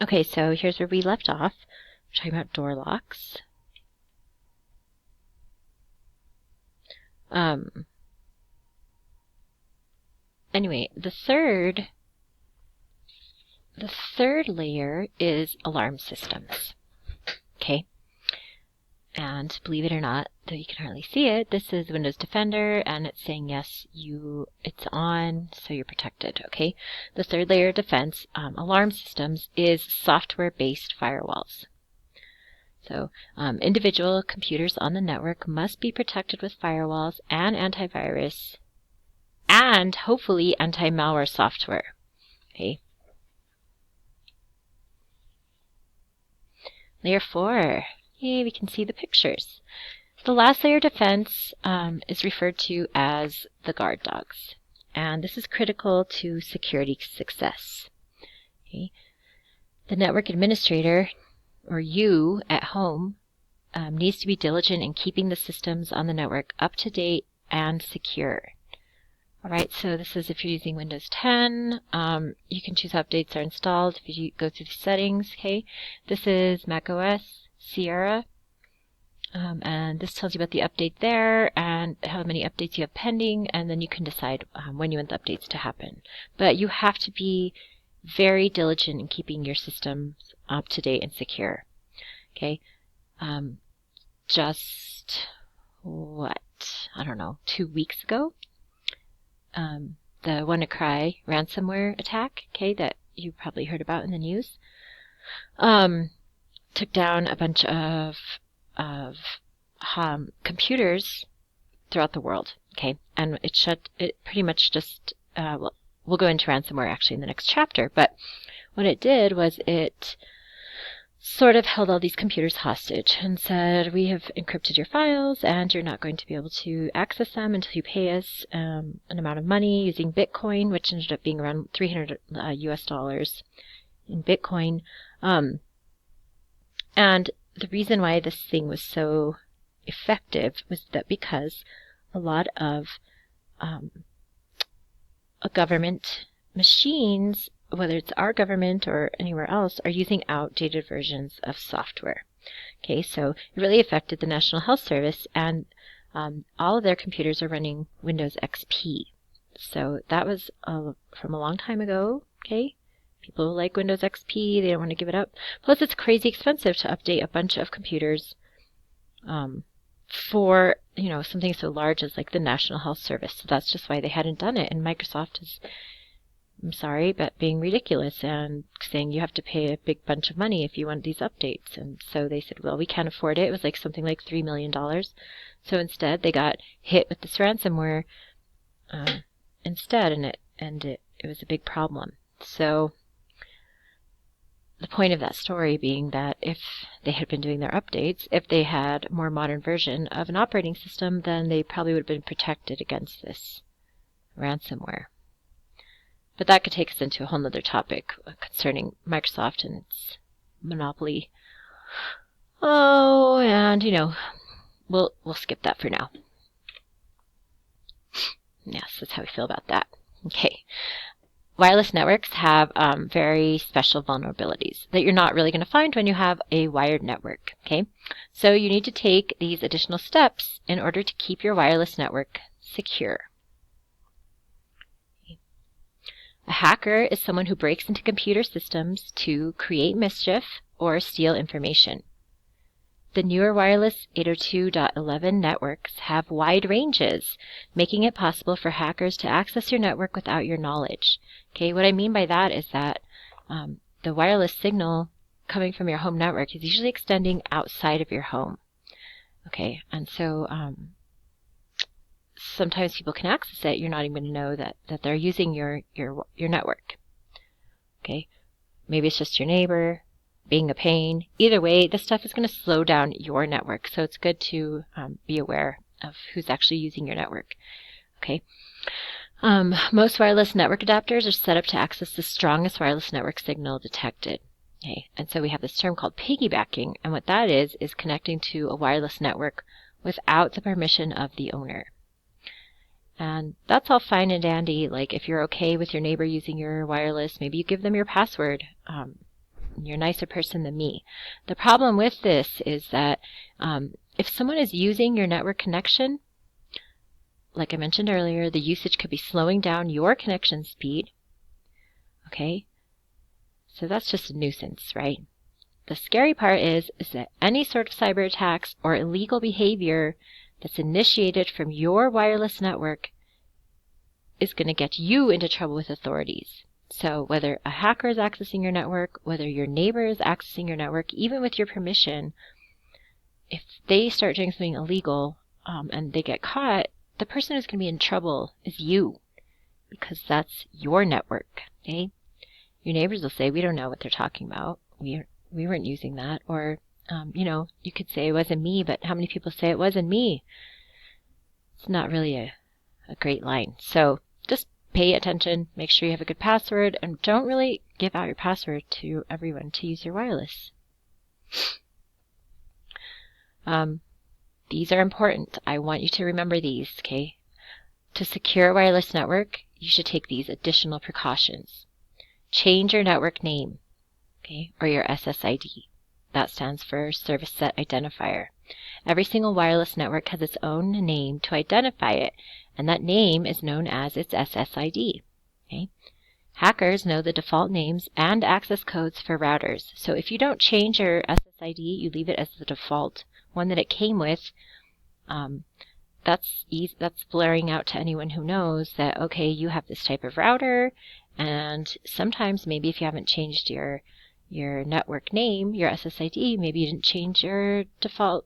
Okay, so here's where we left off. We're talking about door locks. Anyway, the third layer is alarm systems. Okay. And believe it or not, though you can hardly see it, this is Windows Defender, and it's saying yes, it's on, so you're protected. Okay. The third layer of defense, alarm systems, is software-based firewalls. So individual computers on the network must be protected with firewalls and antivirus and hopefully anti-malware software. Okay. Layer 4. Yay, we can see the pictures. The last layer of defense is referred to as the guard dogs. And this is critical to security success. Okay. The network administrator, or you at home, needs to be diligent in keeping the systems on the network up to date and secure. Alright, so this is if you're using Windows 10, you can choose how updates are installed if you go through the settings. Okay, this is macOS Sierra, and this tells you about the update there and how many updates you have pending, and then you can decide when you want the updates to happen. But you have to be very diligent in keeping your systems up to date and secure. Okay, just I don't know, 2 weeks ago, the WannaCry ransomware attack, okay, that you probably heard about in the news, took down a bunch of computers throughout the world, okay, and it pretty much just, we'll go into ransomware actually in the next chapter, but what it did was it sort of held all these computers hostage and said, we have encrypted your files and you're not going to be able to access them until you pay us an amount of money using Bitcoin, which ended up being around $300 US in Bitcoin. And the reason why this thing was so effective was that because a lot of government machines, whether it's our government or anywhere else, are using outdated versions of software. Okay, so it really affected the National Health Service, and all of their computers are running Windows XP. So that was from a long time ago. Okay, people like Windows XP, they don't want to give it up. Plus, it's crazy expensive to update a bunch of computers for something so large as like the National Health Service. So that's just why they hadn't done it. And Microsoft is, I'm sorry, but being ridiculous and saying you have to pay a big bunch of money if you want these updates. And so they said, well, we can't afford it. It was like something like $3 million. So instead, they got hit with this ransomware instead, and it was a big problem. So the point of that story being that if they had been doing their updates, if they had a more modern version of an operating system, then they probably would have been protected against this ransomware. But that could take us into a whole other topic concerning Microsoft and its monopoly. Oh, and we'll skip that for now. Yes, that's how we feel about that. Okay. Wireless networks have very special vulnerabilities that you're not really going to find when you have a wired network. Okay, so you need to take these additional steps in order to keep your wireless network secure. A hacker is someone who breaks into computer systems to create mischief or steal information. The newer wireless 802.11 networks have wide ranges, making it possible for hackers to access your network without your knowledge. Okay, what I mean by that is that the wireless signal coming from your home network is usually extending outside of your home. Okay, and so sometimes people can access it. You're not even going to know that they're using your network. Okay, maybe it's just your neighbor being a pain. Either way, this stuff is going to slow down your network, so it's good to be aware of who's actually using your network. Okay. Most wireless network adapters are set up to access the strongest wireless network signal detected. Okay, and so we have this term called piggybacking, and what that is connecting to a wireless network without the permission of the owner. And that's all fine and dandy. Like if you're okay with your neighbor using your wireless, maybe you give them your password. You're a nicer person than me. The problem with this is that if someone is using your network connection, like I mentioned earlier, the usage could be slowing down your connection speed. Okay? So that's just a nuisance, right? The scary part is that any sort of cyber attacks or illegal behavior that's initiated from your wireless network is going to get you into trouble with authorities. So whether a hacker is accessing your network, whether your neighbor is accessing your network, even with your permission, if they start doing something illegal and they get caught, the person who's going to be in trouble is you, because that's your network. Okay? Your neighbors will say, we don't know what they're talking about. We weren't using that. Or, you could say it wasn't me, but how many people say it wasn't me? It's not really a great line. So just pay attention, make sure you have a good password, and don't really give out your password to everyone to use your wireless. These are important. I want you to remember these, okay? To secure a wireless network, you should take these additional precautions. Change your network name, okay, or your SSID. That stands for Service Set Identifier. Every single wireless network has its own name to identify it, and that name is known as its SSID. Okay? Hackers know the default names and access codes for routers, so if you don't change your SSID, you leave it as the default one that it came with, that's blaring out to anyone who knows that, okay, you have this type of router, and sometimes maybe if you haven't changed your network name, your SSID, maybe you didn't change your default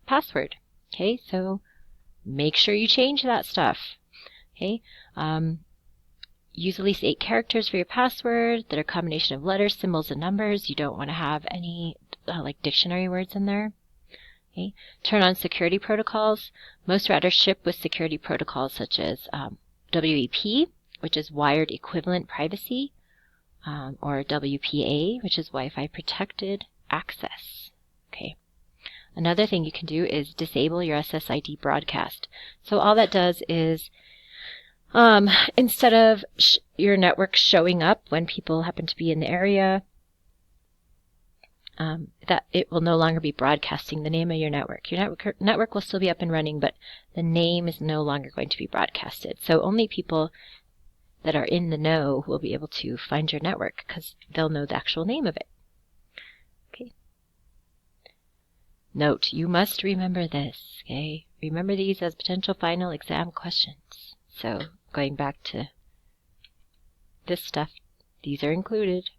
password. Okay, so make sure you change that stuff. Okay, use at least 8 characters for your password that are a combination of letters, symbols, and numbers. You don't want to have any like dictionary words in there. Okay, turn on security protocols. Most routers ship with security protocols such as WEP, which is Wired Equivalent Privacy, or WPA, which is Wi-Fi Protected Access. Okay. Another thing you can do is disable your SSID broadcast. So all that does is, instead of your network showing up when people happen to be in the area, that it will no longer be broadcasting the name of your network. Your network will still be up and running, but the name is no longer going to be broadcasted. So only people that are in the know will be able to find your network because they'll know the actual name of it. Okay. Note, you must remember this, okay? Remember these as potential final exam questions. So going back to this stuff, these are included.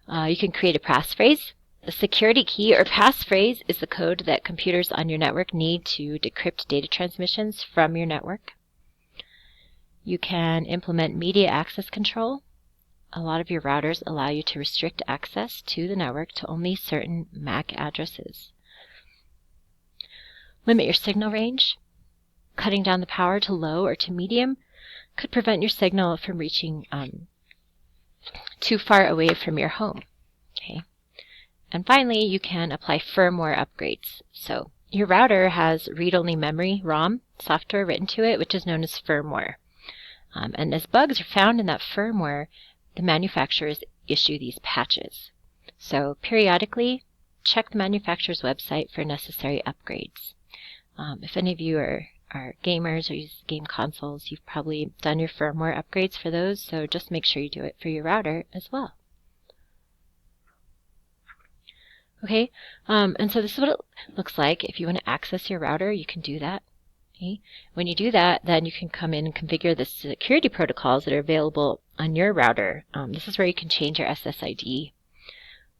You can create a passphrase. The security key or passphrase is the code that computers on your network need to decrypt data transmissions from your network. You can implement media access control. A lot of your routers allow you to restrict access to the network to only certain MAC addresses. Limit your signal range. Cutting down the power to low or to medium could prevent your signal from reaching too far away from your home. Okay. And finally, you can apply firmware upgrades. So your router has read-only memory, ROM, software written to it, which is known as firmware. And as bugs are found in that firmware, the manufacturers issue these patches. So periodically, check the manufacturer's website for necessary upgrades. If any of you are gamers or use game consoles, you've probably done your firmware upgrades for those, so just make sure you do it for your router as well. Okay, and so this is what it looks like. If you want to access your router, you can do that. Okay. When you do that, then you can come in and configure the security protocols that are available on your router. This is where you can change your SSID,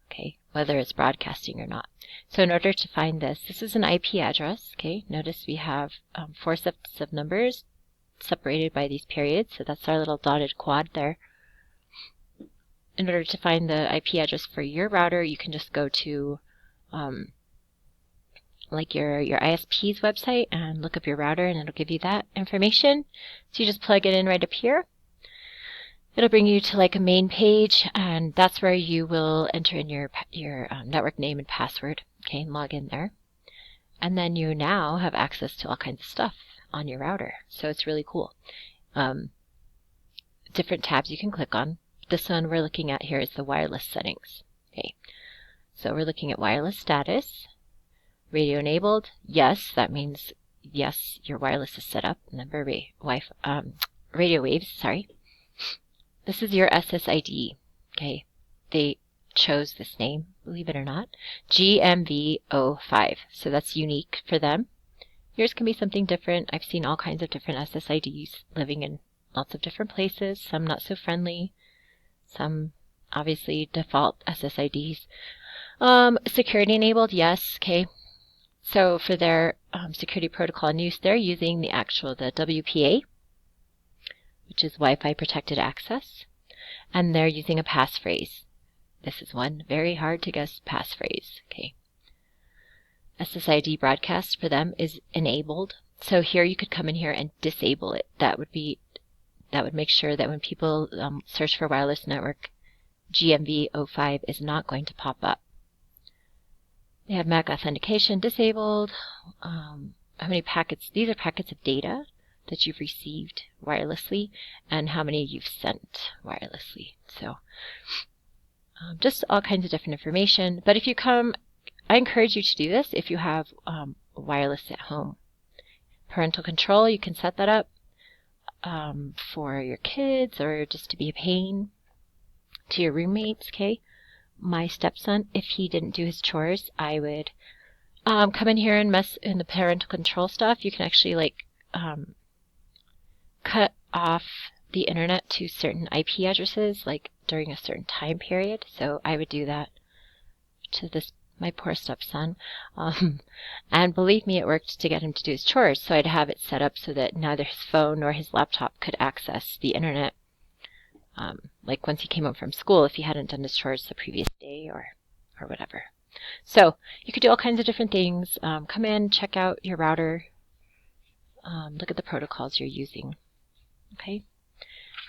okay, whether it's broadcasting or not. So in order to find this is an IP address. Okay, notice we have 4 sets of numbers separated by these periods, so that's our little dotted quad there. In order to find the IP address for your router, you can just go to like your ISP's website and look up your router, and it'll give you that information. So you just plug it in right up here. It'll bring you to like a main page, and that's where you will enter in your network name and password, okay, and log in there. And then you now have access to all kinds of stuff on your router. So it's really cool. Different tabs you can click on. this one we're looking at here is the wireless settings. Okay, so we're looking at wireless status. Radio enabled, yes, that means yes, your wireless is set up. Remember, radio waves, sorry. This is your SSID, okay? They chose this name, believe it or not, GMV05, so that's unique for them. Yours can be something different. I've seen all kinds of different SSIDs living in lots of different places, some not so friendly, some obviously default SSIDs. Security enabled, yes, okay. So for their security protocol in use, they're using the WPA, which is Wi-Fi Protected Access, and they're using a passphrase. This is one very hard to guess passphrase. Okay. SSID broadcast for them is enabled. So here you could come in here and disable it. That would make sure that when people search for wireless network, GMV05 is not going to pop up. They have MAC authentication disabled. How many packets? These are packets of data that you've received wirelessly and how many you've sent wirelessly. So just all kinds of different information. But if you come, I encourage you to do this if you have wireless at home. Parental control, you can set that up for your kids or just to be a pain to your roommates, okay? My stepson, if he didn't do his chores, I would come in here and mess in the parental control stuff. You can actually cut off the internet to certain IP addresses, like during a certain time period. So I would do that to my poor stepson. And believe me, it worked to get him to do his chores. So I'd have it set up so that neither his phone nor his laptop could access the internet. Like once he came home from school, if he hadn't done his chores the previous day or whatever. So you could do all kinds of different things. Come in, check out your router, look at the protocols you're using. Okay.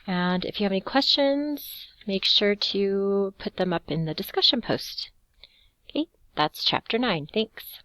And if you have any questions, make sure to put them up in the discussion post. Okay, that's Chapter 9. Thanks.